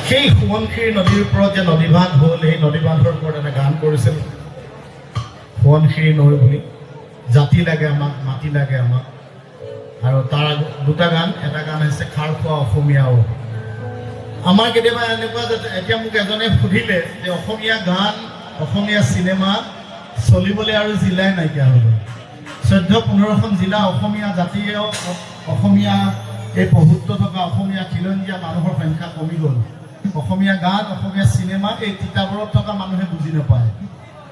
সেই সোৱণশিৰি নদীৰ ওপৰত যে নদীবান্ধ হ'ল, এই নদীবান্ধৰ ওপৰত এটা গান কৰিছিল সোৱণশিৰি নৈ বুলি। জাতি লাগে আমাক, মাটি লাগে আমাক। আৰু তাৰ দুটা গান, এটা গান হৈছে খাৰ খোৱা অসমীয়াও। আমাৰ কেতিয়াবা এনেকুৱা যে এতিয়া মোক এজনে সুধিলে যে অসমীয়া গান, অসমীয়া চিনেমা চলিবলৈ আৰু জিলাই নাইকিয়া হৈ গ'ল। 14-15খন জিলা অসমীয়া জাতীয় অসমীয়া এই প্ৰভুত্ব থকা অসমীয়া খিলঞ্জীয়া মানুহৰ সংখ্যা কমি গ'ল। অসমীয়া গান, অসমীয়া চিনেমা এই তিতাবৰত থকা মানুহে বুজি নাপায়।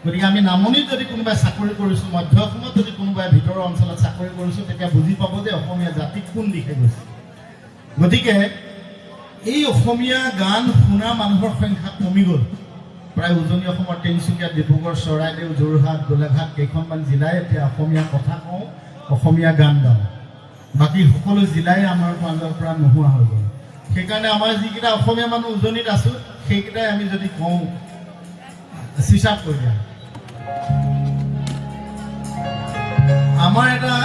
গতিকে আমি নামনিত যদি কোনোবাই চাকৰি কৰিছোঁ, মধ্য অসমত যদি কোনোবাই ভিতৰৰ অঞ্চলত চাকৰি কৰিছোঁ, তেতিয়া বুজি পাব যে অসমীয়া জাতি কোন দিশে গৈছে। গতিকে এই অসমীয়া গান শুনা মানুহৰ সংখ্যা কমি গ'ল। প্ৰায় উজনি অসমৰ তিনিচুকীয়া, ডিব্ৰুগড়, চৰাইদেউ, যোৰহাট, গোলাঘাট কেইখনমান জিলাই এতিয়া অসমীয়া কথা কওঁ, অসমীয়া গান গাওঁ। বাকী সকলো জিলাই আমাৰ মাজৰ পৰা নোহোৱা হৈ গ'ল। সেইকাৰণে আমাৰ যিকেইটা অসমীয়া মানুহ উজনিত আছোঁ, সেইকেইটাই আমি যদি কওঁ চুইচ আপ কৰি দিয়া। আমাৰ এটা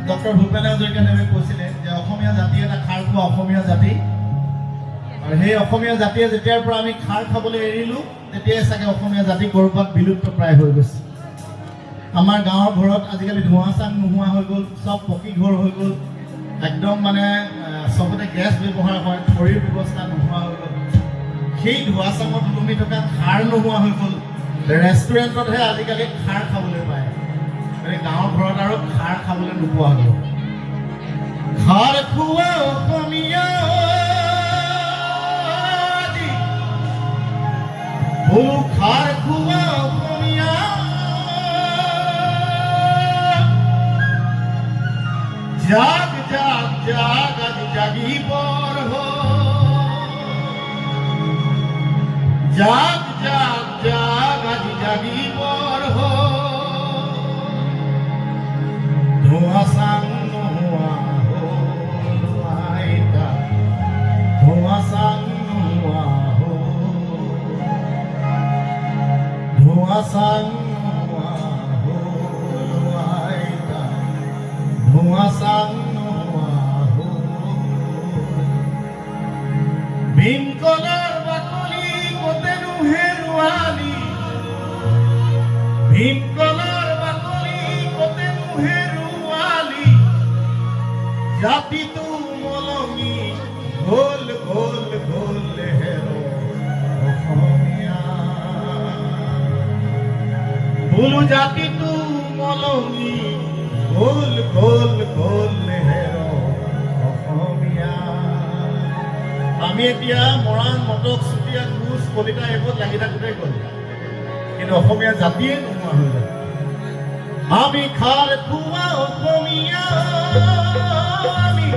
ডক্টৰ ভূপেন হাজৰিকাদেৱে কৈছিলে যে অসমীয়া জাতি এটা খাৰ খোৱা অসমীয়া জাতি। আৰু সেই অসমীয়া জাতিয়ে যেতিয়াৰ পৰা আমি খাৰ খাবলৈ এৰিলোঁ, তেতিয়াই চাগে অসমীয়া জাতি ক'ৰবাত বিলুপ্ত প্ৰায় হৈ গৈছে। আমাৰ গাঁৱৰ ঘৰত আজিকালি ধোঁৱা চাং নোহোৱা হৈ গ'ল, চব পকী ঘৰ হৈ গ'ল। একদম মানে চবতে গেছ ব্যৱহাৰ হয়, খৰিৰ ব্যৱস্থা নোহোৱা হৈ গ'ল। সেই ধোঁৱা চাঙত ওলমি থকা খাৰ নোহোৱা হৈ গ'ল। ৰেষ্টুৰেণ্টতহে আজিকালি খাৰ খাবলৈ পায়। গাঁৱৰ ঘৰত আৰু খাৰ খাবলৈ নোপোৱা হৈ গ'ল। খাৰ খোৱা অসমীয়া খাৰ খোৱা অসমীয়া জাগ জাগ জাগ আজি জাগিবৰ জাগ জাগ জাগ আজি জাগিবৰ ধোঁৱা চাং নোহোৱা হ'ল আইতা, ধোঁৱা চাং নোহোৱা হ'ল, ধোঁৱা চাং নোহোৱা হ'ল আইতা, ধোঁৱা চাং নোহোৱা হ'ল। ভীমকলৰ বাকলি কতেনো হেৰুৱালি, ভীমকলৰ বাকলি কতেনো হেৰুৱালি, জাতিটো মলমি গ'ল গ'ল গ'ল হেৰ অসমীয়া। বোলো জাতিটো মলমি গ'ল গ'ল গ'ল হেৰ অসমীয়া। আমি এতিয়া মৰাণ, মটক, চুতীয়া, কোচ, কলিতা এইবোৰত লাগি থাকোঁতে গ'ল, কিন্তু অসমীয়া জাতিয়ে নোহোৱা হৈ যায়। আমি খাৰ খোৱা অসমীয়া, আমি